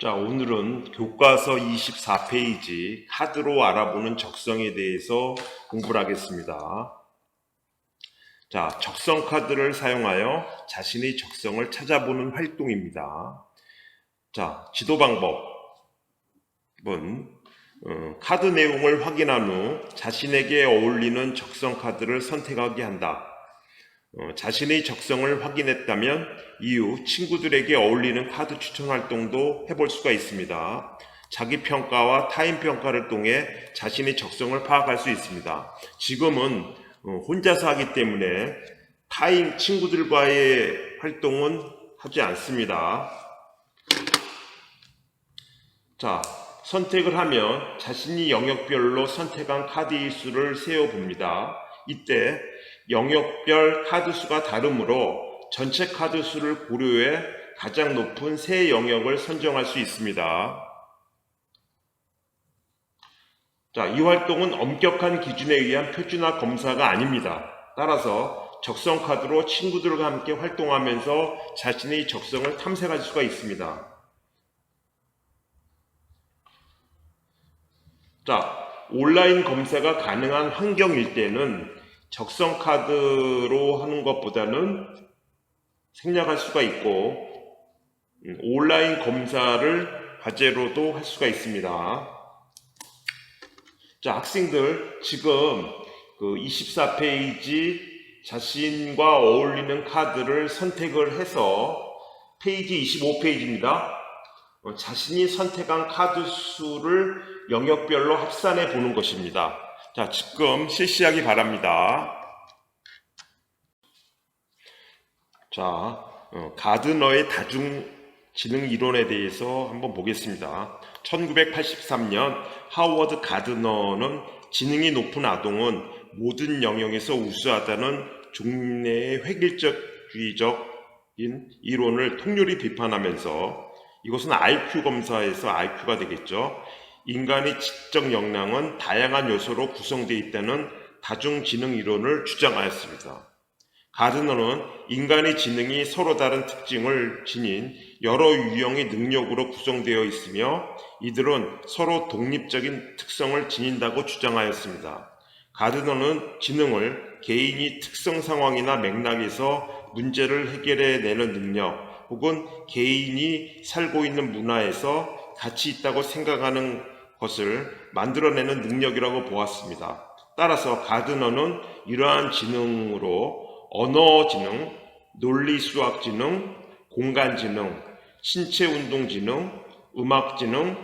자, 오늘은 교과서 24페이지 카드로 알아보는 적성에 대해서 공부를 하겠습니다. 자, 적성 카드를 사용하여 자신의 적성을 찾아보는 활동입니다. 자, 지도 방법은 카드 내용을 확인한 후 자신에게 어울리는 적성 카드를 선택하게 한다. 자신의 적성을 확인했다면 이후 친구들에게 어울리는 카드 추천 활동도 해볼 수가 있습니다. 자기평가와 타인평가를 통해 자신의 적성을 파악할 수 있습니다. 지금은 혼자서 하기 때문에 타인 친구들과의 활동은 하지 않습니다. 자, 선택을 하면 자신이 영역별로 선택한 카드의 수를 세어봅니다. 이때 영역별 카드 수가 다르므로 전체 카드 수를 고려해 가장 높은 세 영역을 선정할 수 있습니다. 자, 이 활동은 엄격한 기준에 의한 표준화 검사가 아닙니다. 따라서 적성 카드로 친구들과 함께 활동하면서 자신의 적성을 탐색할 수가 있습니다. 자, 온라인 검사가 가능한 환경일 때는 적성 카드로 하는 것보다는 생략할 수가 있고 온라인 검사를 과제로도 할 수가 있습니다. 자, 학생들 지금 그 24페이지 자신과 어울리는 카드를 선택을 해서 페이지 25페이지입니다. 자신이 선택한 카드 수를 영역별로 합산해 보는 것입니다. 자, 지금 실시하기 바랍니다. 자, 가드너의 다중지능 이론에 대해서 한번 보겠습니다. 1983년 하워드 가드너는 지능이 높은 아동은 모든 영역에서 우수하다는 종래의 획일적주의적인 이론을 통렬히 비판하면서 이것은 IQ 검사에서 IQ가 되겠죠. 인간의 지적 역량은 다양한 요소로 구성되어 있다는 다중지능 이론을 주장하였습니다. 가드너는 인간의 지능이 서로 다른 특징을 지닌 여러 유형의 능력으로 구성되어 있으며 이들은 서로 독립적인 특성을 지닌다고 주장하였습니다. 가드너는 지능을 개인이 특성 상황이나 맥락에서 문제를 해결해내는 능력 혹은 개인이 살고 있는 문화에서 가치 있다고 생각하는 것을 만들어내는 능력이라고 보았습니다. 따라서 가드너는 이러한 지능으로 언어지능, 논리수학지능, 공간지능, 신체운동지능, 음악지능,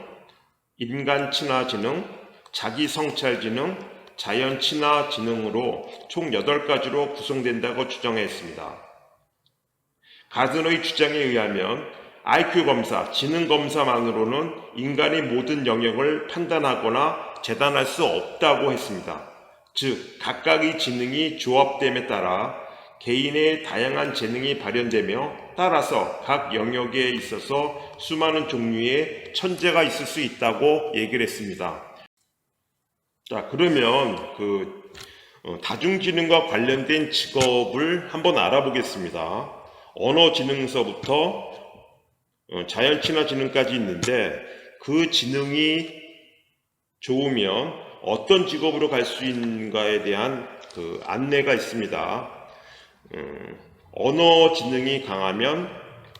인간친화지능, 자기성찰지능, 자연친화지능으로 총 8가지로 구성된다고 주장했습니다. 가드너의 주장에 의하면 IQ 검사, 지능 검사만으로는 인간의 모든 영역을 판단하거나 재단할 수 없다고 했습니다. 즉, 각각의 지능이 조합됨에 따라 개인의 다양한 재능이 발현되며 따라서 각 영역에 있어서 수많은 종류의 천재가 있을 수 있다고 얘기를 했습니다. 자, 그러면 다중지능과 관련된 직업을 한번 알아보겠습니다. 언어지능서부터 자연친화지능까지 있는데 그 지능이 좋으면 어떤 직업으로 갈 수 있는가에 대한 안내가 있습니다. 언어지능이 강하면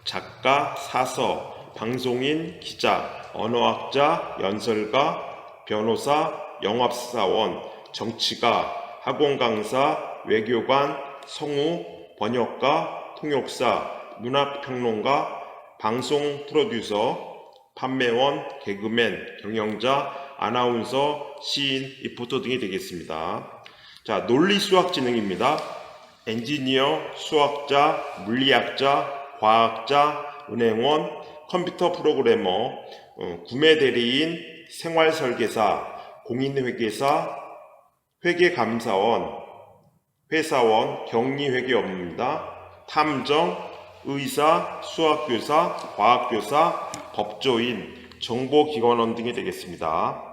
작가, 사서, 방송인, 기자, 언어학자, 연설가, 변호사, 영업사원, 정치가, 학원강사, 외교관, 성우, 번역가, 통역사, 문학평론가, 방송 프로듀서, 판매원, 개그맨, 경영자, 아나운서, 시인, 리포터 등이 되겠습니다. 자, 논리수학지능입니다. 엔지니어, 수학자, 물리학자, 과학자, 은행원, 컴퓨터 프로그래머, 구매대리인, 생활설계사, 공인회계사, 회계감사원, 회사원, 격리회계 업무입니다. 탐정, 의사, 수학교사, 과학교사, 법조인, 정보기관원 등이 되겠습니다.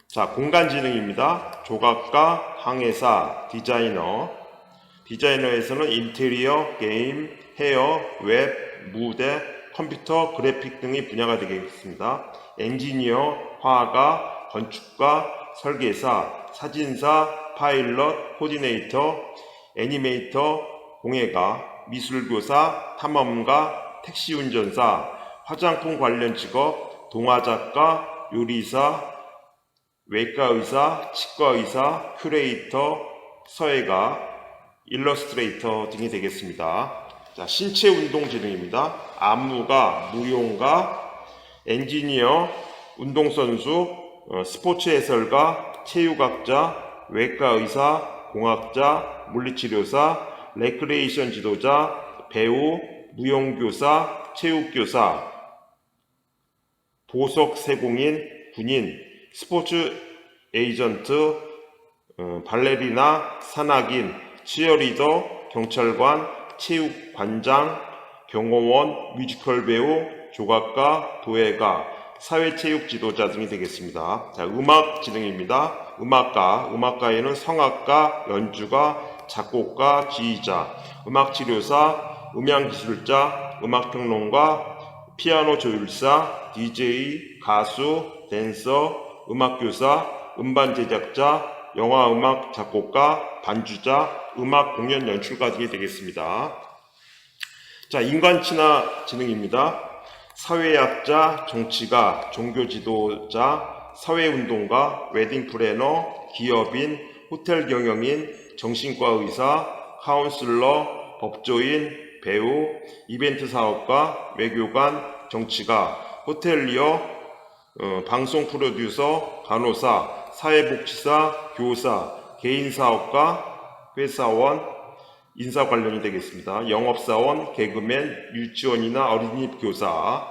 자, 공간지능입니다. 조각가, 항해사, 디자이너에서는 인테리어, 게임, 헤어, 웹, 무대, 컴퓨터, 그래픽 등의 분야가 되겠습니다. 엔지니어, 화가, 건축가, 설계사, 사진사, 파일럿, 코디네이터, 애니메이터, 공예가, 미술교사, 탐험가, 택시운전사, 화장품 관련 직업, 동화작가, 요리사, 외과의사, 치과의사, 큐레이터, 서예가, 일러스트레이터 등이 되겠습니다. 자, 신체운동지능입니다. 안무가, 무용가, 엔지니어, 운동선수, 스포츠 해설가, 체육학자, 외과의사, 공학자, 물리치료사, 레크레이션 지도자, 배우, 무용교사, 체육교사, 보석 세공인, 군인, 스포츠 에이전트, 발레리나, 산악인, 치어리더, 경찰관, 체육관장, 경호원, 뮤지컬 배우, 조각가, 도예가, 사회체육 지도자 등이 되겠습니다. 자, 음악지능입니다. 음악가에는 성악가, 연주가, 작곡가, 지휘자, 음악치료사, 음향기술자, 음악평론가, 피아노 조율사, DJ, 가수, 댄서, 음악교사, 음반 제작자, 영화음악 작곡가, 반주자, 음악 공연 연출가 등이 되겠습니다. 자, 인간친화 지능입니다. 사회학자, 정치가, 종교지도자, 사회운동가, 웨딩 플래너, 기업인, 호텔 경영인, 정신과 의사, 카운슬러, 법조인, 배우, 이벤트 사업가, 외교관, 정치가, 호텔리어, 방송 프로듀서, 간호사, 사회복지사, 교사, 개인사업가, 회사원, 인사 관련이 되겠습니다. 영업사원, 개그맨, 유치원이나 어린이집 교사,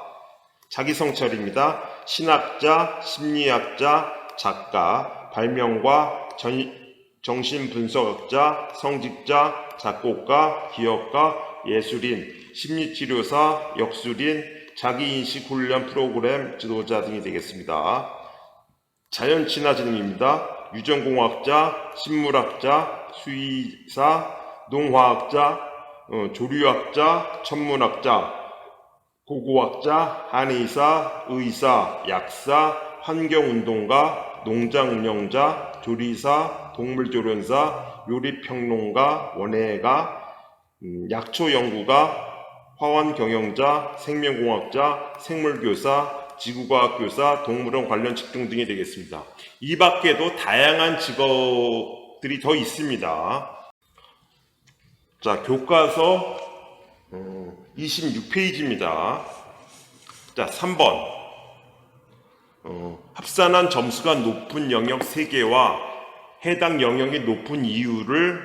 자기성찰입니다. 신학자, 심리학자, 작가, 발명가, 정신분석학자, 성직자, 작곡가, 기업가, 예술인, 심리치료사, 역술인, 자기인식 훈련 프로그램 지도자 등이 되겠습니다. 자연친화지능입니다. 유전공학자, 식물학자, 수의사, 농화학자, 조류학자, 천문학자, 고고학자, 한의사, 의사, 약사, 환경운동가, 농장운영자, 조리사, 동물조련사, 요리평론가, 원예가, 약초연구가, 화원경영자, 생명공학자, 생물교사, 지구과학교사, 동물원 관련 직종 등이 되겠습니다. 이 밖에도 다양한 직업들이 더 있습니다. 자, 교과서 26페이지입니다. 자, 3번. 합산한 점수가 높은 영역 3개와 해당 영역이 높은 이유를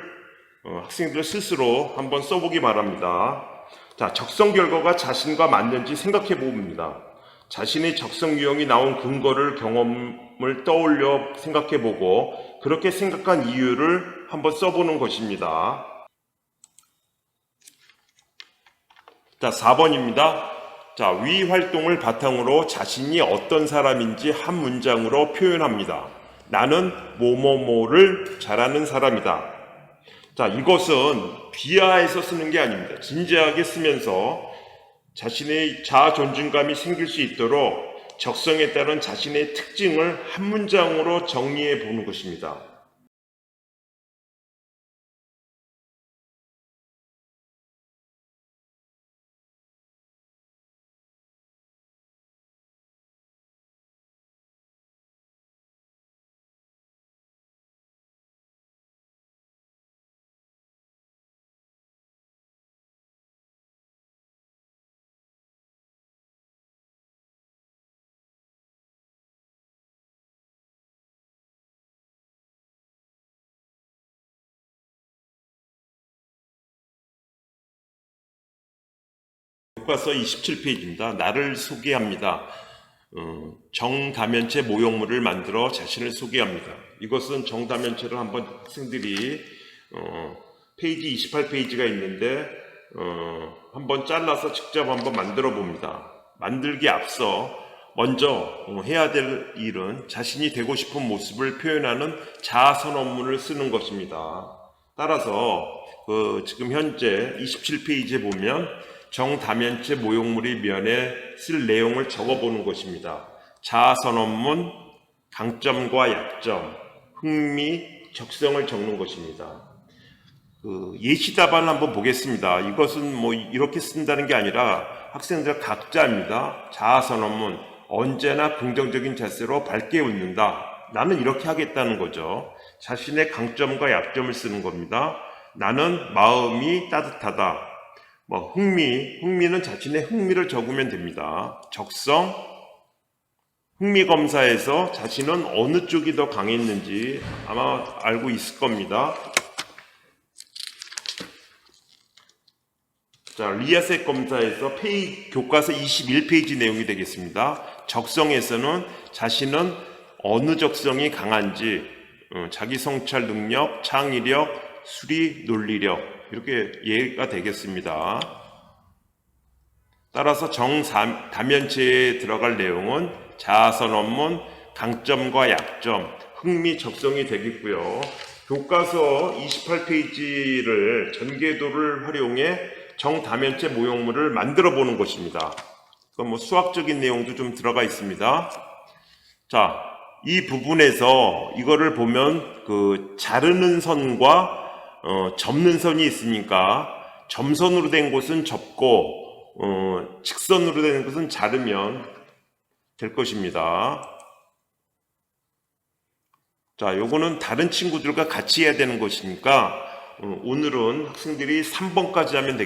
학생들 스스로 한번 써보기 바랍니다. 자, 적성 결과가 자신과 맞는지 생각해 봅니다. 자신의 적성 유형이 나온 근거를 경험을 떠올려 생각해 보고 그렇게 생각한 이유를 한번 써보는 것입니다. 자, 4번입니다. 자, 위 활동을 바탕으로 자신이 어떤 사람인지 한 문장으로 표현합니다. 나는 뭐뭐뭐를 잘하는 사람이다. 자, 이것은 비하해서 쓰는 게 아닙니다. 진지하게 쓰면서 자신의 자아 존중감이 생길 수 있도록 적성에 따른 자신의 특징을 한 문장으로 정리해 보는 것입니다. 교과서 27페이지입니다. 나를 소개합니다. 정다면체 모형물을 만들어 자신을 소개합니다. 이것은 정다면체를 한번 학생들이 페이지 28페이지가 있는데 한번 잘라서 직접 한번 만들어 봅니다. 만들기에 앞서 먼저 해야 될 일은 자신이 되고 싶은 모습을 표현하는 자아선언문을 쓰는 것입니다. 따라서 지금 현재 27페이지에 보면 정다면체 모형물의 면에 쓸 내용을 적어보는 것입니다. 자아선언문, 강점과 약점, 흥미, 적성을 적는 것입니다. 예시 답안을 한번 보겠습니다. 이것은 뭐 이렇게 쓴다는 게 아니라 학생들 각자입니다. 자아선언문, 언제나 긍정적인 자세로 밝게 웃는다. 나는 이렇게 하겠다는 거죠. 자신의 강점과 약점을 쓰는 겁니다. 나는 마음이 따뜻하다. 흥미는 자신의 흥미를 적으면 됩니다. 적성, 흥미검사에서 자신은 어느 쪽이 더 강했는지 아마 알고 있을 겁니다. 자, 리아셋 검사에서 교과서 21페이지 내용이 되겠습니다. 적성에서는 자신은 어느 적성이 강한지, 자기 성찰 능력, 창의력, 수리, 논리력, 이렇게 이해가 되겠습니다. 따라서 정다면체에 들어갈 내용은 자아선언문, 강점과 약점, 흥미, 적성이 되겠고요. 교과서 28페이지를 전개도를 활용해 정다면체 모형물을 만들어 보는 것입니다. 그건 수학적인 내용도 좀 들어가 있습니다. 자, 이 부분에서 이거를 보면 자르는 선과 접는 선이 있으니까 점선으로 된 곳은 접고 직선으로 된 곳은 자르면 될 것입니다. 자, 요거는 다른 친구들과 같이 해야 되는 것이니까 오늘은 학생들이 3번까지 하면 되겠습니다.